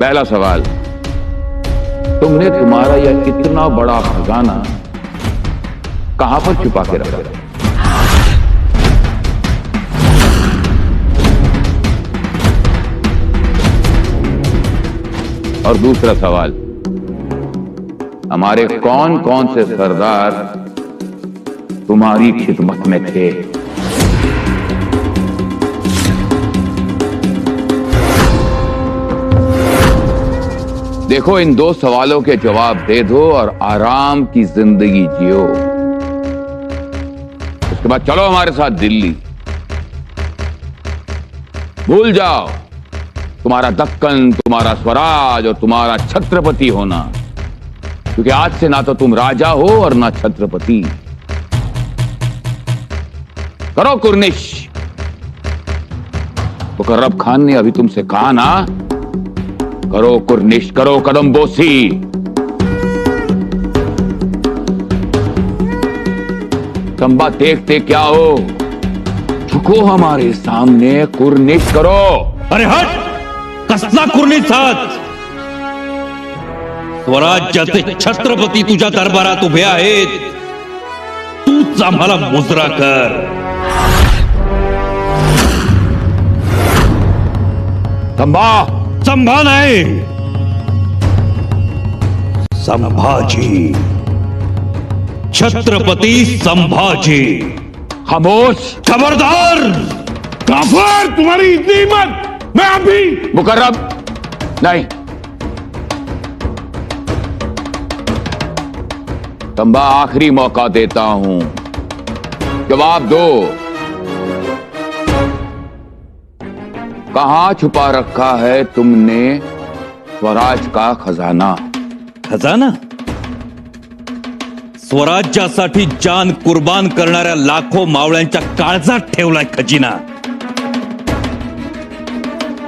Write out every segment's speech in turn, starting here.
पहला सवाल, तुमने तुम्हारा यह इतना बड़ा खजाना कहां पर छुपा के रखा? और दूसरा सवाल, हमारे कौन कौन से सरदार तुम्हारी खिदमत में थे? देखो, इन दो सवालों के जवाब दे दो और आराम की जिंदगी जियो। उसके बाद चलो हमारे साथ दिल्ली। भूल जाओ तुम्हारा दक्कन, तुम्हारा स्वराज और तुम्हारा छत्रपति होना, क्योंकि आज से ना तो तुम राजा हो और ना छत्रपति। करो कुर्निश। मुकर्रब खान ने अभी तुमसे कहा ना, करो कुर्निश, करो कदम बोसी। तंबा देखते क्या हो, झुको हमारे सामने, कुर्निश करो। अरे हट, कसला कुर्निश हात? स्वराज्याचे छत्रपती तुझ्या दरबारात उभे आहेत, तूच आम्हाला मुजरा कर। तंबा संभा नाही, संभाजी, छत्रपती संभाजी। खामोश। खबरदार काफर, तुम्हारी इतनी हिम्मत, मैं अभी। मुकर्रब नहीं। तंबा, आखिरी मौका देता हूं, जवाब दो। कहां छुपा रखा है तुमने स्वराज का खजाना? खजाना? स्वराज्यासाठी जान कुर्बान करणाऱ्या लाखो मावळ्यांच्या काळजात ठेवलाय खजिना।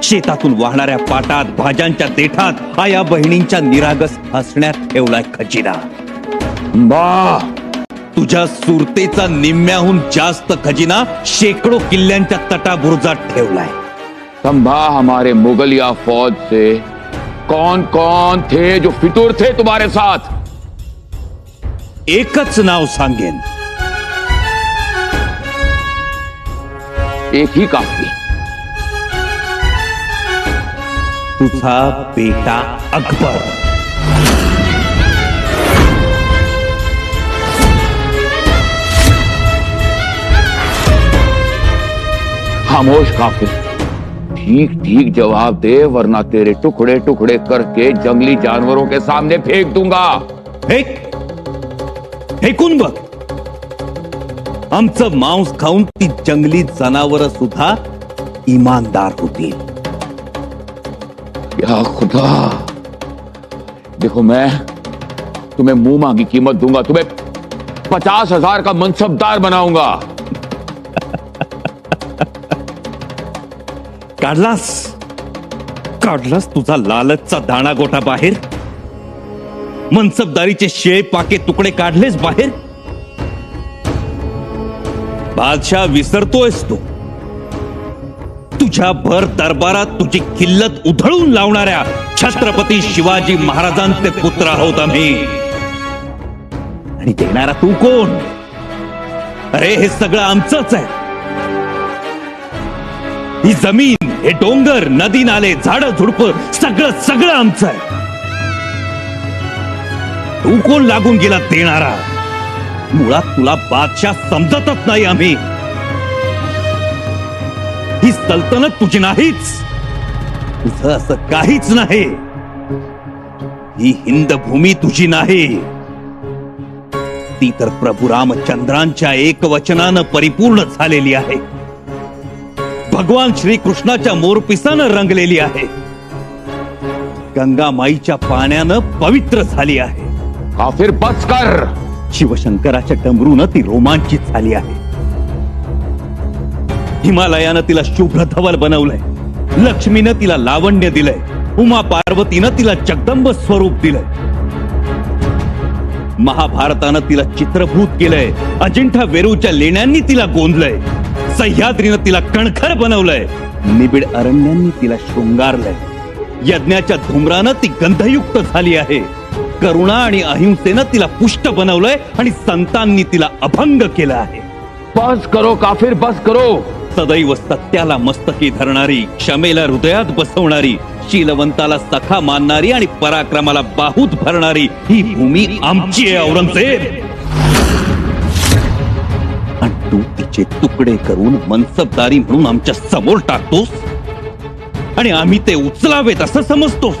शेतातून वाहणाऱ्या पाटात, भाज्यांच्या देठात, आया बहिणींच्या निरागस हसण्यात ठेवलाय खजिना। बा, तुझ्या सुरतेचा निम्म्याहून जास्त खजिना शेकडो किल्ल्यांच्या तटाबुरुजात ठेवलाय। तंबा, हमारे मुगलिया फौज से कौन कौन थे जो फितूर थे तुम्हारे साथ? एकच नाव सांगेन, एक ही काफी। तुझा बेटा अकबर। खामोश काफिर, ठीक ठीक जवाब दे, वरना तेरे टुकड़े टुकड़े करके जंगली जानवरों के सामने फेंक दूंगा। फेक, फेकून बघ। आमचं मांस खाऊन ती जंगली जनावर सुद्धा ईमानदार होतील। या खुदा, देखो मैं तुम्हें मुंह मांगी कीमत दूंगा, तुम्हें 50,000 का मनसबदार बनाऊंगा। काढलास, काढलास तुझा लालचचा दाणा गोटा बाहेर? मनसबदारीचे शेळे पाके तुकडे काढलेस बाहेर? बादशाह विसरतोयस तू? तुझ्या भर दरबारात तुझी किल्लत उधळून लावणाऱ्या छत्रपती शिवाजी महाराजांचे पुत्र आहोत आम्ही। आणि देणारा तू कोण? अरे हे सगळं आमचंच आहे। ही जमीन, हे डोंगर, नदी नाले, झाड झुडप, सगळं सगळं आमचं आहे। तू कोण लागून गेला देणारा? मुळात तुला बादशाह समजतच नाही आम्ही। ही सल्तनत तुझी नाहीच, तुझं असं काहीच नाही। ही हिंद भूमी तुझी नाही, ती तर प्रभू रामचंद्रांच्या एकवचनानं परिपूर्ण झालेली आहे। भगवान श्रीकृष्णाच्या मोरपिसानं रंगलेली आहे, गंगामाईच्या पाण्यानं पवित्र झाली आहे। काफिर बस कर। शिवशंकराच्या डमरूनं ती रोमांचित झाली आहे। हिमालयानं तिला शुभ्र धवल बनवलंय, लक्ष्मीनं तिला लावण्य दिलंय, उमा पार्वतीनं तिला जगदंब स्वरूप दिलंय, महाभारतानं तिला चित्रभूत केलंय, अजिंठा वेरूळच्या लेण्यांनी तिला गोंदलंय, सह्याद्रीनं तिला कणखर बनवलंय, निबिड अरण्यांनी तिला शृंगारलंय, यज्ञाच्या धुम्रानं ती गंधयुक्त झाली आहे. करुणा आणि अहिंसेनं तिला पुष्ट बनवलंय आणि संतांनी तिला अभंग केला आहे. बस करो काफिर, बस करो. सदैव सत्याला मस्तकी धरणारी, क्षमेला हृदयात बसवणारी, शीलवंताला सखा मानणारी आणि पराक्रमाला बाहूत भरणारी ही भूमी आमची आहे औरंगजेब. आणि तू तिचे तुकडे करून मनसबदारी म्हणून आमच्या समोर टाकतोस आणि आम्ही ते उचलावेत असं समजतोस.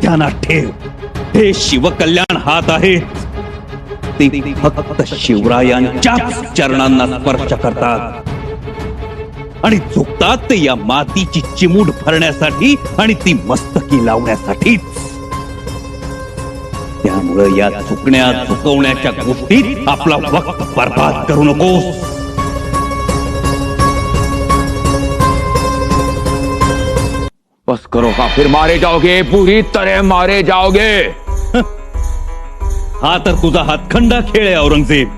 ध्यानात ठेव, हे शिवकल्याण हात आहेत. ते फक्त शिवरायांच्याच चरणांना स्पर्श करतात आणि झुकतात ते या मातीची चिमूट भरण्यासाठी आणि ती मस्तकी लावण्यासाठीच. त्यामुळे या झुकण्या झुकवण्याच्या गोष्टीत आपला वक्त बर्बाद करू नकोस. बस करो काफिर, मारे जाओगे, पूरी तरह मारे जाओगे. हा तर तुझा हातखंडा खेळ आहे औरंगजेब.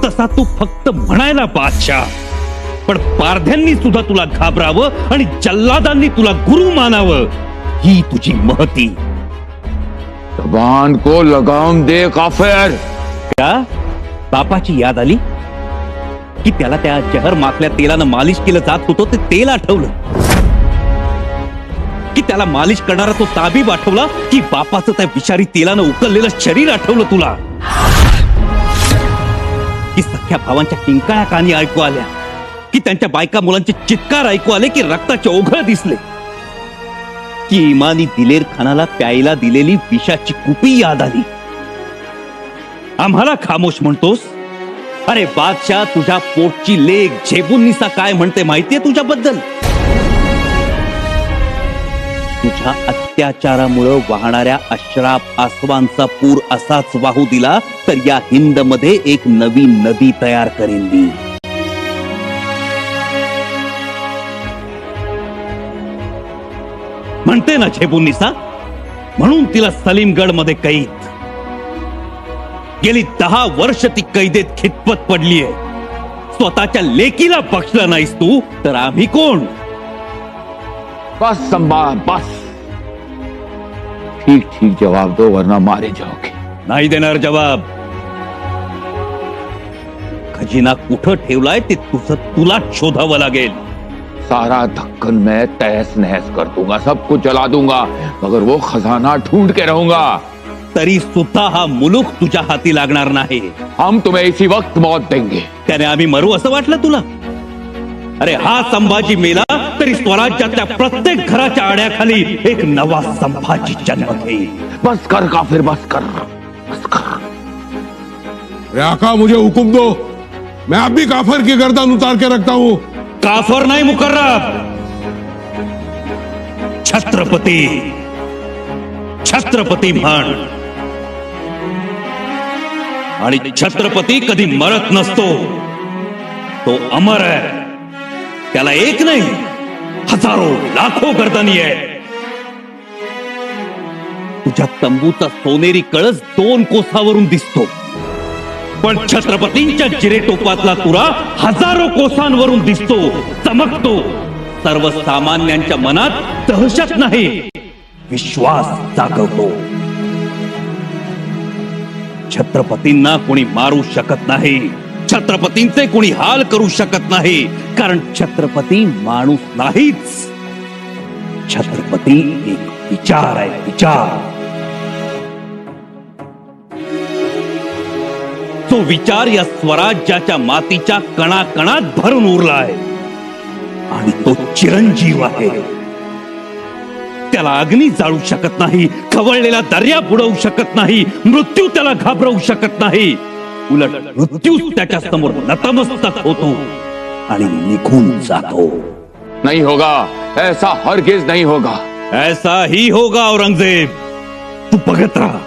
तसा तू फक्त म्हणायला बादशाह, पण पारध्यांनी सुद्धा तुला घाबरावं आणि जल्लादांनी तुला गुरु मानावं ही तुझी महती. जबान को लगाम दे काफिर. का बापाची याद आली की त्याला त्या जहर माखल्या तेलानं मालिश केलं जात होतं ते तेल आठवलं की त्याला मालिश करणारा तो ताबीब आठवला की बापाचं त्या विषारी तेलानं उकललेलं शरीर आठवलं तुला की सख्या भावांच्या किंकाळ्या कानी ऐकू आल्या की त्यांच्या बायका मुलांचे चित्कार ऐकू आले की रक्ताचे ओघळ दिसले की इमानी दिलेर खानाला प्यायला दिलेली विषाची कुपी याद आली. आम्हाला खामोश म्हणतोस? अरे बादशाह, तुझ्या पोटची लेक झेबुन्निसा काय म्हणते माहितीये तुझ्याबद्दल? तुझ्या अत्याचारामुळे वाहणाऱ्या अश्राप आसवांचा पूर असाच वाहू दिला तर या हिंद मध्ये एक नवी नदी तयार करेन मी. म्हणते ना झेबुन्निसा, म्हणून तिला सलीमगड मध्ये कैद. गेली 10 वर्ष ती कैदेत खितपत पडलीये. स्वतःच्या लेकीला बक्षला नाहीस तू तर आम्ही कोण? बस संभा, बस. ठीक ठीक जवाब दो वरना मारे जाओगे. नाही देणार जवाब. खजिना कुठं ठेवलाय ते तुझं तुलाच शोधावं लागेल. सारा दक्कन मैं तहस नहस कर दूंगा, सब कुछ जला दूंगा, मगर वो खजाना ढूंढ के रहूंगा. तरी सुद्धा हा मुलूक तुझ्या हाती लागणार नाही. हम तुम्हें इसी वक्त मौत देंगे. त्याने आम्ही मरू असं वाटलं तुला? अरे हा संभाजी मेला तरी स्वराज्यातल्या प्रत्येक घराच्या आड्याखाली एक नवा संभाजी जन्म घेईल. बस कर काफिर, बस कर, बस कर. अरे आका, मुझे हुक्म दो, मैं अब भी काफिर की गर्दन उतार के रखता हूँ. काफर नाही मुकर्रब, छत्रपती. छत्रपती म्हण. आणि छत्रपती कधी मरत नसतो, तो अमर आहे. त्याला एक नाही, हजारो लाखो गर्दनी आहे. तुझ्या तंबूचा सोनेरी कळस 2 कोसावरून दिसतो, पण छत्रपतींच्या जिरेटोपातला तुरा हजारो कोसांवरून दिसतो, चमकतो. सर्वसामान्यांच्या मनात दहशत नाही, विश्वास जागवतो. छत्रपतींना कोणी मारू शकत नाही, छत्रपतींचे कोणी हाल करू शकत नाही, कारण छत्रपती माणूस नाहीच. छत्रपती एक विचार आहे, विचार. तो विचार या स्वराज्याच्या मातीच्या कणाकणात भरून उरलाय आणि तो चिरंजीव आहे. त्याला अग्नी जाळू शकत नाही, खवळलेला दर्या बुडवू शकत नाही, मृत्यू त्याला घाबरवू शकत नाही. उलट मृत्यूच त्याच्या समोर नतमस्तक होतो आणि निघून जातो. नहीं होगा, ऐसा हरगिज नहीं होगा. ऐसा ही होगा औरंगजेब. तू बघत राहा.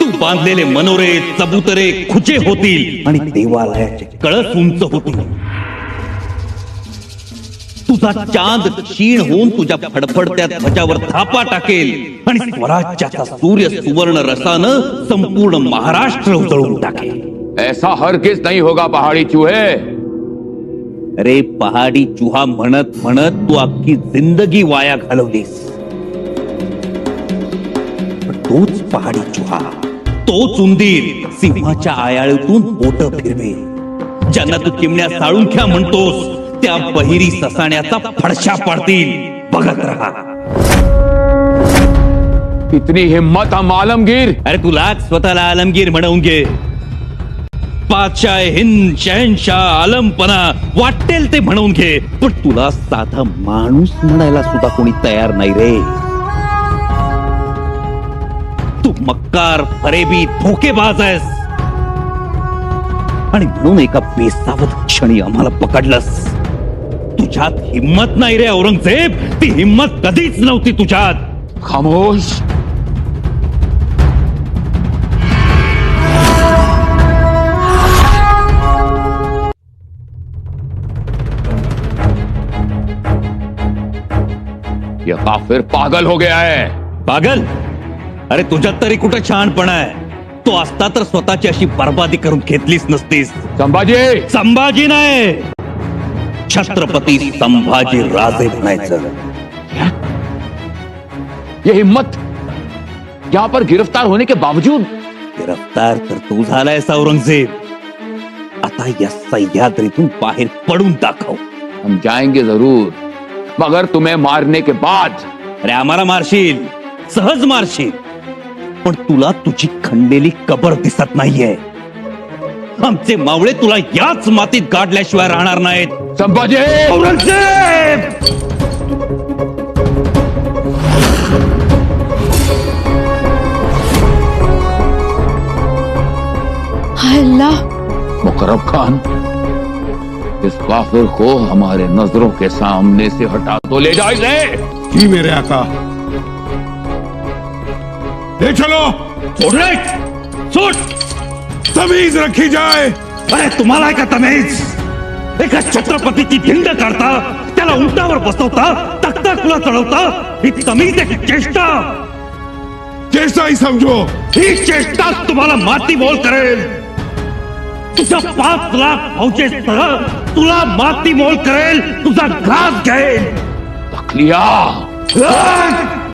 तू बांधलेले मनोरे, चबुतरे खुचे होतील आणि देवालयाचे कळस उंच होतील. तुझा चांद क्षीण होऊन तुझ्या फडफडत्या ध्वजावर धापा टाकेल आणि स्वराज्याचा सूर्य सुवर्ण रसानं संपूर्ण महाराष्ट्र उजळून टाकेल. ऐसा हरगिज नहीं होगा पहाड़ी चूहे. अरे पहाडी चुहा म्हणत म्हणत तू अख्खी जिंदगी वाया घालवलीस. पण तोच पहाडी चुहा, तोच उंदीर सिंहाच्या आयाळीतून बोट फिरवे. ज्यांना तू चिमण्या साळुंख्या म्हणतोस त्या बहिरी ससाण्याचा फडशा पाडतील. बघत राहा. इतनी हिम्मत हम आलमगीर. अरे तुला स्वतःला आलमगीर म्हणवून घे. बादशाह हिंद, शहनशाह, आलमपणा वाटेल ते म्हणून घे, पण तुला साधा माणूस म्हणायला सुद्धा कोणी तयार नाही रे. तू मक्कार, फरेबी, धोकेबाज आहेस. आणि म्हणून एका बेसावध क्षणी आम्हाला पकडलंस. तुझ्यात हिम्मत नाही रे औरंगजेब. ती हिम्मत कधीच नव्हती तुझ्यात. खामोश. ये काफिर पागल हो गया है. पागल? अरे तुझ्यात तरी कुठं शहाणपणा आहे. तो असता तर स्वतःची अशी बर्बादी करून घेतलीच नसतीस. संभाजी. संभाजी नाही, छत्रपती संभाजी राजे म्हणायचं. ये हिम्मत यहां पर गिरफ्तार होने के बावजूद. गिरफ्तार तर तू झालायस औरंगजेब. आता या सह्याद्रीतून बाहेर पडून दाखव. हम जाएंगे जरूर, मगर तुम्हें मारने के बाद. अरे आम्हाला मारशील, सहज मारशील, पण तुला तुझी खणलेली कबर दिसत नाहीये. आमचे मावळे तुला याच मातीत गाडल्याशिवाय राहणार नाहीत. संभाजी. औरंगजेब. हाय अल्लाह. मुकर्रब खान, इस काफिर को हमारे नजरों के सामने से हटा तो ले जाओ इसे. जी मेरे आका. ले चलो. तमीज रखी जाए. अरे तुम्हाला का तमेज? एका छत्रपतीची धिंड काढता, त्याला उंटावर बसवता, तख्ता खुला चढवता. ही तमीज आहे की चेष्टा? चेष्टा ही समझो. ही चेष्टा तुम्हाला माती मोल करेल. तुझ्या 5 लाख फौजेसह तुला माती मोल करेल. तुझा घास घेईल. तखलिया.